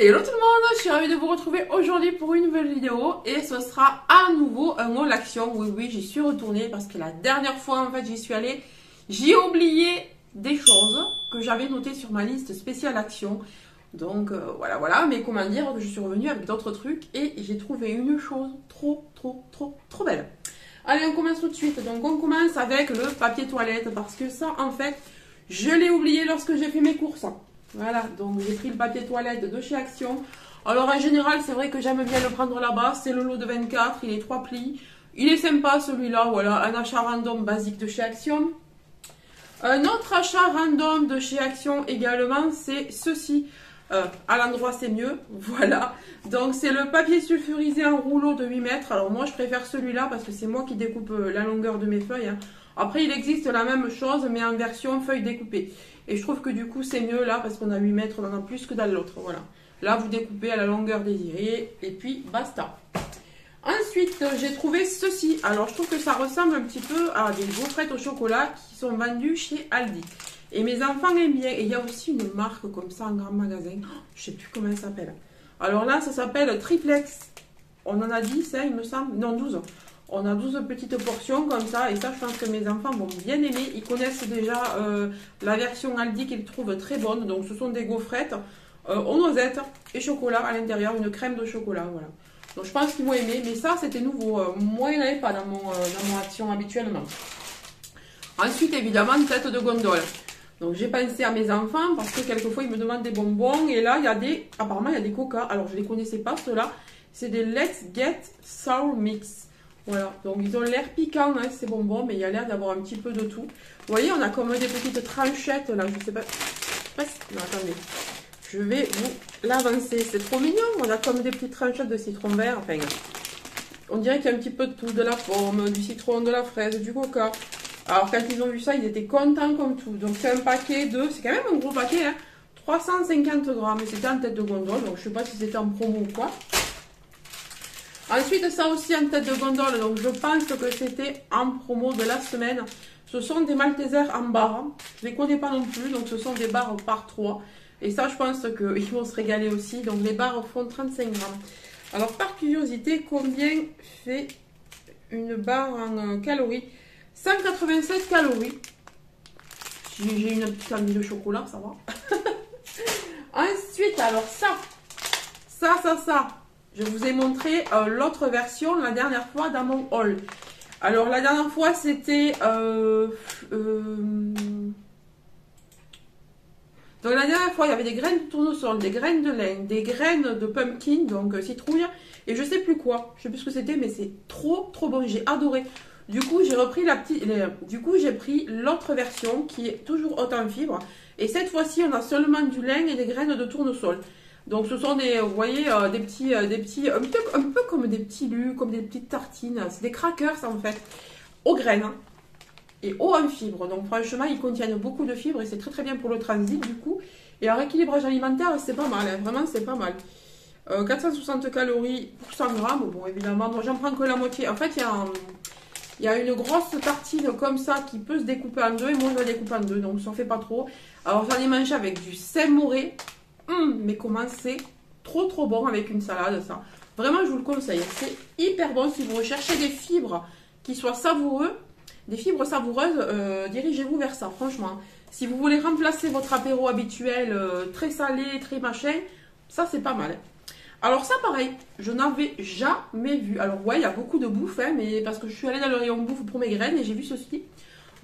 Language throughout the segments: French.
Hello tout le monde, je suis ravie de vous retrouver aujourd'hui pour une nouvelle vidéo et ce sera à nouveau un haul action. Oui, j'y suis retournée parce que la dernière fois en fait j'y suis allée, j'ai oublié des choses que j'avais notées sur ma liste spéciale action. Donc voilà, mais comment dire que je suis revenue avec d'autres trucs et j'ai trouvé une chose trop belle. Allez, on commence tout de suite. Donc on commence avec le papier toilette parce que ça en fait je l'ai oublié lorsque j'ai fait mes courses. Voilà, donc j'ai pris le papier toilette de chez Action. Alors en général, c'est vrai que j'aime bien le prendre là-bas. C'est le lot de 24, il est 3 plis. Il est sympa celui-là, voilà, un achat random basique de chez Action. Un autre achat random de chez Action également, c'est ceci. À l'endroit c'est mieux, voilà. Donc c'est le papier sulfurisé en rouleau de 8 mètres. Alors moi je préfère celui-là parce que c'est moi qui découpe la longueur de mes feuilles. Après il existe la même chose mais en version feuille découpée. Et je trouve que du coup c'est mieux là parce qu'on a 8 mètres, on en a plus que dans l'autre, voilà. Là vous découpez à la longueur désirée et puis basta. Ensuite j'ai trouvé ceci. Alors je trouve que ça ressemble un petit peu à des gaufrettes au chocolat qui sont vendues chez Aldi. Et mes enfants aiment bien. Et il y a aussi une marque comme ça en grand magasin. Oh, je sais plus comment elle s'appelle. Alors là, ça s'appelle Triplex. On en a 10, hein, il me semble. Non, 12. On a 12 petites portions comme ça. Et ça, je pense que mes enfants vont bien aimer. Ils connaissent déjà la version Aldi qu'ils trouvent très bonne. Donc ce sont des gaufrettes aux noisettes et chocolat à l'intérieur. Une crème de chocolat, voilà. Donc je pense qu'ils vont aimer. Mais ça, c'était nouveau. Moi, il n'y en avait pas dans mon action habituellement. Ensuite, évidemment, tête de gondole. Donc j'ai pensé à mes enfants parce que quelquefois ils me demandent des bonbons et là il y a des, apparemment il y a des coca. Alors je ne les connaissais pas ceux-là. C'est des Let's Get Sour Mix. Voilà, donc ils ont l'air piquants hein, ces bonbons, mais il y a l'air d'avoir un petit peu de tout. Vous voyez, on a comme des petites tranchettes là, je sais pas. Non, attendez, je vais vous l'avancer. C'est trop mignon. On a comme des petites tranchettes de citron vert. Enfin, on dirait qu'il y a un petit peu de tout, de la pomme, du citron, de la fraise, du coca. Alors quand ils ont vu ça, ils étaient contents comme tout. Donc c'est un paquet de, c'est quand même un gros paquet, hein, 350 grammes. Et c'était en tête de gondole, donc je ne sais pas si c'était en promo ou quoi. Ensuite ça aussi en tête de gondole, donc je pense que c'était en promo de la semaine. Ce sont des Maltesers en barre. Je ne les connais pas non plus, donc ce sont des barres par 3. Et ça je pense qu'ils vont se régaler aussi. Donc les barres font 35 grammes. Alors par curiosité, combien fait une barre en calories? 187 calories. J'ai une petite amie de chocolat, ça va. Ensuite, alors ça. Je vous ai montré l'autre version la dernière fois dans mon haul. Alors la dernière fois c'était... donc la dernière fois il y avait des graines de tournesol, des graines de lin, des graines de pumpkin, donc citrouille. Et je sais plus quoi. Je sais plus ce que c'était, mais c'est trop bon. J'ai adoré. Du coup, j'ai repris j'ai pris l'autre version qui est toujours haute en fibres. Et cette fois-ci, on a seulement du lin et des graines de tournesol. Donc, ce sont des, vous voyez, des petits, un peu comme des petits lus, comme des petites tartines. C'est des crackers en fait, aux graines et haut en fibres. Donc, franchement, ils contiennent beaucoup de fibres et c'est très bien pour le transit du coup. Et en rééquilibrage alimentaire, c'est pas mal. Hein, vraiment, c'est pas mal. 460 calories pour 100 grammes. Bon, évidemment, moi, j'en prends que la moitié. En fait, il y a une grosse tartine comme ça qui peut se découper en deux et moi je la découpe en deux, donc ça en fait pas trop. Alors j'en ai mangé avec du Saint-Moré, mais comment c'est trop bon avec une salade ça. Vraiment je vous le conseille, c'est hyper bon si vous recherchez des fibres qui soient savoureuses, des fibres savoureuses, dirigez-vous vers ça franchement. Si vous voulez remplacer votre apéro habituel très salé, très machin, ça c'est pas mal. Alors ça pareil, je n'avais jamais vu. Alors ouais, il y a beaucoup de bouffe, hein, mais parce que je suis allée dans le rayon bouffe pour mes graines et j'ai vu ceci.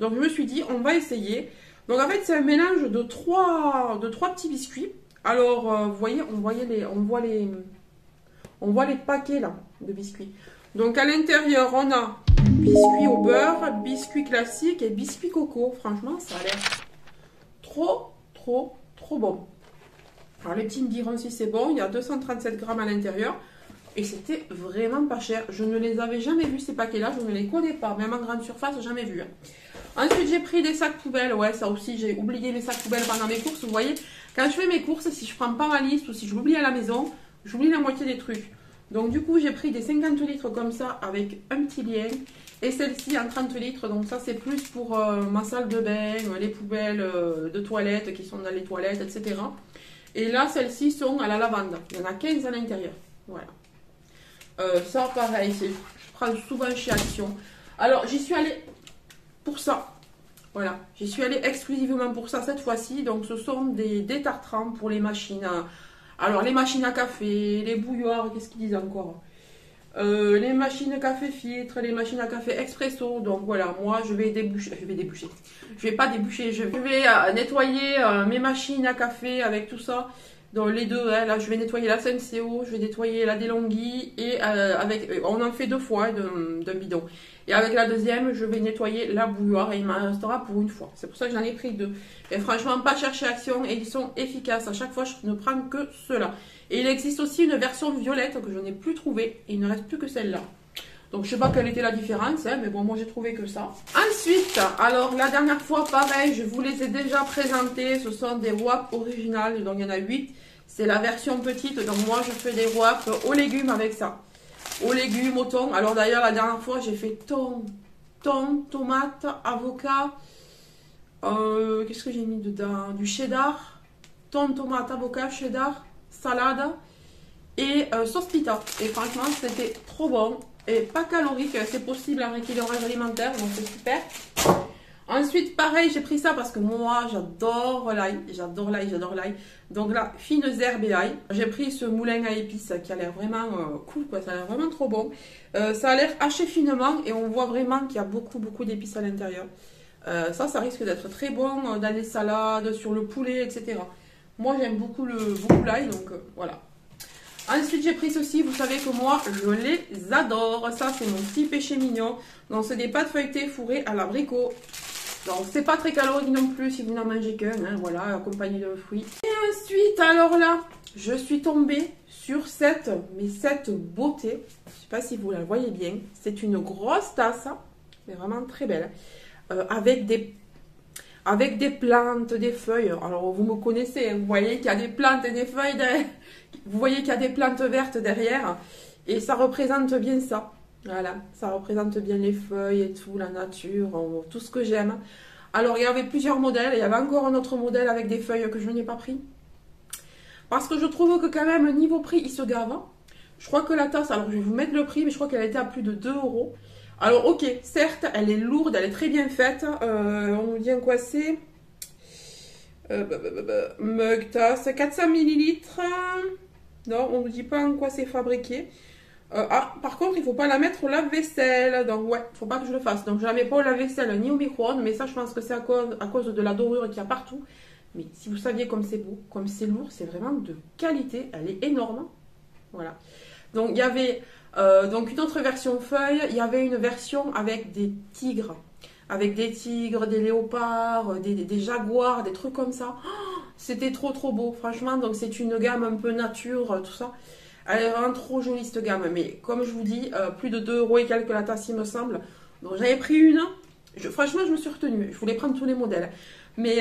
Donc je me suis dit, on va essayer. Donc en fait, c'est un mélange de trois petits biscuits. Alors, vous voyez, on voit les paquets là de biscuits. Donc à l'intérieur, on a biscuits au beurre, biscuits classiques et biscuits coco. Franchement, ça a l'air trop bon. Alors les petits me diront si c'est bon, il y a 237 grammes à l'intérieur et c'était vraiment pas cher. Je ne les avais jamais vus ces paquets là, je ne les connais pas, même en grande surface, jamais vu. Ensuite j'ai pris des sacs poubelles, ouais ça aussi j'ai oublié mes sacs poubelles pendant mes courses. Vous voyez, quand je fais mes courses, si je prends pas ma liste ou si je l'oublie à la maison, j'oublie la moitié des trucs. Donc du coup j'ai pris des 50 litres comme ça avec un petit lien et celle-ci en 30 litres, donc ça c'est plus pour ma salle de bain, les poubelles de toilettes qui sont dans les toilettes, etc. Et là, celles-ci sont à la lavande. Il y en a 15 à l'intérieur. Voilà. Ça, pareil, je prends souvent chez Action. Alors, j'y suis allée pour ça. Voilà. J'y suis allée exclusivement pour ça cette fois-ci. Donc, ce sont des tartrams pour les machines. Alors, les machines à café, les bouilloires, qu'est-ce qu'ils disent encore? Les machines à café filtre, les machines à café expresso. Donc voilà, moi je vais déboucher. Je vais pas déboucher, je vais nettoyer mes machines à café avec tout ça. Donc les deux, hein, là je vais nettoyer la Senseo, je vais nettoyer la DeLonghi et on en fait 2 fois d'un bidon. Et avec la deuxième, je vais nettoyer la bouilloire et il m'en restera pour une fois. C'est pour ça que j'en ai pris 2. Et franchement, pas chercher Action et ils sont efficaces. À chaque fois, je ne prends que ceux-là. Et il existe aussi une version violette que je n'ai plus trouvée. Et il ne reste plus que celle-là. Donc je sais pas quelle était la différence, hein, mais bon, moi j'ai trouvé que ça. Ensuite, alors la dernière fois, pareil, je vous les ai déjà présentés. Ce sont des wraps originales, donc il y en a 8. C'est la version petite, donc moi je fais des wraps aux légumes avec ça. Aux légumes, au thon. Alors d'ailleurs, la dernière fois, j'ai fait thon, tomate, avocat. Qu'est-ce que j'ai mis dedans? Du cheddar. Thon, tomate, avocat, cheddar, salade et sauce pita. Et franchement, c'était trop bon. Et pas calorique, c'est possible en rééquilibrage alimentaire, donc c'est super. Ensuite, pareil, j'ai pris ça parce que moi, j'adore l'ail. J'adore l'ail, j'adore l'ail. Donc là, fines herbes et ail. J'ai pris ce moulin à épices qui a l'air vraiment cool, quoi. Ça a l'air vraiment trop bon. Ça a l'air haché finement et on voit vraiment qu'il y a beaucoup d'épices à l'intérieur. Ça risque d'être très bon dans les salades, sur le poulet, etc. Moi, j'aime beaucoup l'ail, donc voilà. Ensuite, j'ai pris ceci. Vous savez que moi, je les adore. Ça, c'est mon petit péché mignon. Donc, c'est des pâtes feuilletées fourrées à l'abricot. Donc, c'est pas très calorique non plus si vous n'en mangez qu'un. Hein, voilà, accompagné de fruits. Et ensuite, alors là, je suis tombée sur cette beauté. Je sais pas si vous la voyez bien. C'est une grosse tasse, mais vraiment très belle. Avec des plantes, des feuilles. Alors, vous me connaissez, hein, vous voyez qu'il y a des plantes et des feuilles derrière. Vous voyez qu'il y a des plantes vertes derrière. Et ça représente bien ça. Voilà, ça représente bien les feuilles et tout, la nature, tout ce que j'aime. Alors, il y avait plusieurs modèles. Il y avait encore un autre modèle avec des feuilles que je n'ai pas pris. Parce que je trouve que quand même, niveau prix, il se gave. Je crois que la tasse, alors je vais vous mettre le prix, mais je crois qu'elle était à plus de 2 €. Alors, ok, certes, elle est lourde, elle est très bien faite. On nous dit en quoi c'est mug tasse, 400 ml. Non, on ne nous dit pas en quoi c'est fabriqué. Par contre, il ne faut pas la mettre au lave-vaisselle. Donc, ouais, il ne faut pas que je le fasse. Donc, je ne la mets pas au lave-vaisselle ni au micro-ondes. Mais ça, je pense que c'est à cause de la dorure qu'il y a partout. Mais si vous saviez comme c'est beau, comme c'est lourd, c'est vraiment de qualité. Elle est énorme. Voilà. Donc, il y avait donc une autre version feuille. Il y avait une version avec des tigres. Avec des tigres, des léopards, des jaguars, des trucs comme ça. Oh, c'était trop beau, franchement. Donc, c'est une gamme un peu nature, tout ça. Elle est vraiment trop jolie, cette gamme. Mais comme je vous dis, plus de 2 € et quelques la tasse, il me semble. Donc, j'avais pris une. Franchement, je me suis retenue. Je voulais prendre tous les modèles. Mais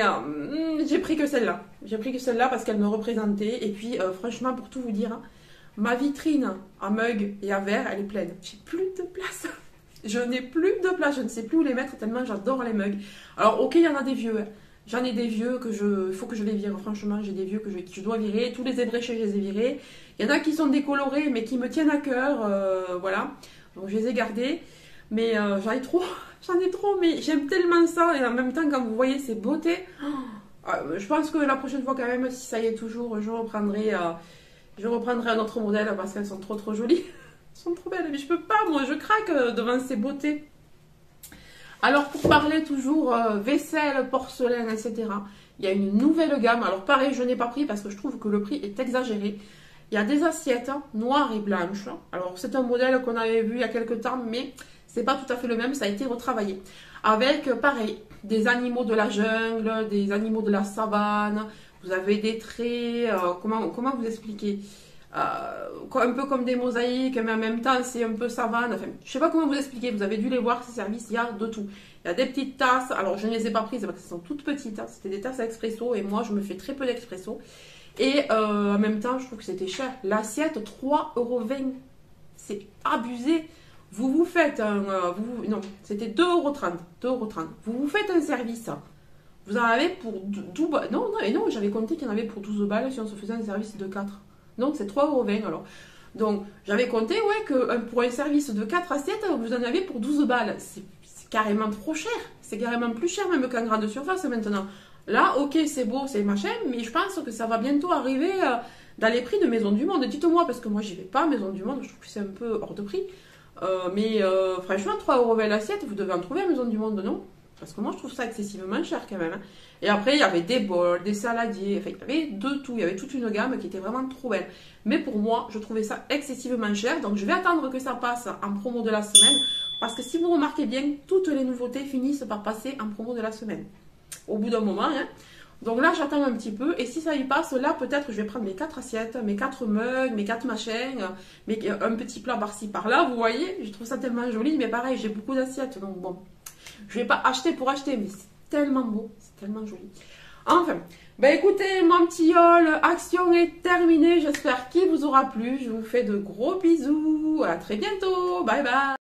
j'ai pris que celle-là. J'ai pris que celle-là parce qu'elle me représentait. Et puis, franchement, pour tout vous dire, ma vitrine à mug et à verre, elle est pleine. J'ai plus de place. Je n'ai plus de place. Je ne sais plus où les mettre tellement j'adore les mugs. Alors, ok, il y en a des vieux. Hein. J'en ai des vieux il faut que je les vire. Franchement, j'ai des vieux que je dois virer. Tous les ébréchés, je les ai virés. Il y en a qui sont décolorés, mais qui me tiennent à cœur. Voilà. Donc, je les ai gardés. Mais j'en ai trop. J'en ai trop. Mais j'aime tellement ça. Et en même temps, quand vous voyez ces beautés, je pense que la prochaine fois, quand même, si ça y est toujours, je reprendrai un autre modèle parce qu'elles sont trop jolies. Elles sont trop belles. Mais je peux pas, moi. Je craque devant ces beautés. Alors, pour parler toujours vaisselle, porcelaine, etc., il y a une nouvelle gamme. Alors, pareil, je n'ai pas pris parce que je trouve que le prix est exagéré. Il y a des assiettes noires et blanches. Alors, c'est un modèle qu'on avait vu il y a quelques temps, mais c'est pas tout à fait le même. Ça a été retravaillé. Avec, pareil, des animaux de la jungle, des animaux de la savane. Vous avez des traits. Comment vous expliquer un peu comme des mosaïques, mais en même temps c'est un peu savane. Enfin, je sais pas comment vous expliquer. Vous avez dû les voir, ces services. Il y a de tout. Il y a des petites tasses. Alors je ne les ai pas prises parce qu'elles sont toutes petites. Hein. C'était des tasses à expresso et moi je me fais très peu d'expresso. Et en même temps, je trouve que c'était cher. L'assiette 3,20 €. C'est abusé. Vous vous faites un. Non, c'était 2,30 €. 2,30 €. Vous vous faites un service. Vous en avez pour 12 balles. Non, non, et non, j'avais compté qu'il y en avait pour 12 balles si on se faisait un service de 4. Donc c'est 3,20 € alors. Donc j'avais compté, ouais, que pour un service de 4 assiettes, vous en avez pour 12 balles. C'est carrément trop cher. C'est carrément plus cher même qu'en grande surface maintenant. Là, ok, c'est beau, c'est machin, mais je pense que ça va bientôt arriver dans les prix de Maison du Monde. Dites-moi, parce que moi j'y vais pas, Maison du Monde, je trouve que c'est un peu hors de prix. Mais franchement, 3,20 € l'assiette, vous devez en trouver à Maison du Monde, non? Parce que moi je trouve ça excessivement cher quand même. Hein. Et après, il y avait des bols, des saladiers, enfin, il y avait de tout. Il y avait toute une gamme qui était vraiment trop belle. Mais pour moi, je trouvais ça excessivement cher. Donc je vais attendre que ça passe en promo de la semaine. Parce que si vous remarquez bien, toutes les nouveautés finissent par passer en promo de la semaine. Au bout d'un moment. Hein. Donc là, j'attends un petit peu. Et si ça y passe, là, peut-être je vais prendre mes 4 assiettes, mes 4 mugs, mes 4 machins, un petit plat par-ci, par-là. Vous voyez, je trouve ça tellement joli. Mais pareil, j'ai beaucoup d'assiettes. Donc bon, je vais pas acheter pour acheter. Mais c'est tellement beau, c'est tellement joli. Enfin, ben écoutez, mon petit haul action est terminé. J'espère qu'il vous aura plu. Je vous fais de gros bisous. À très bientôt. Bye bye.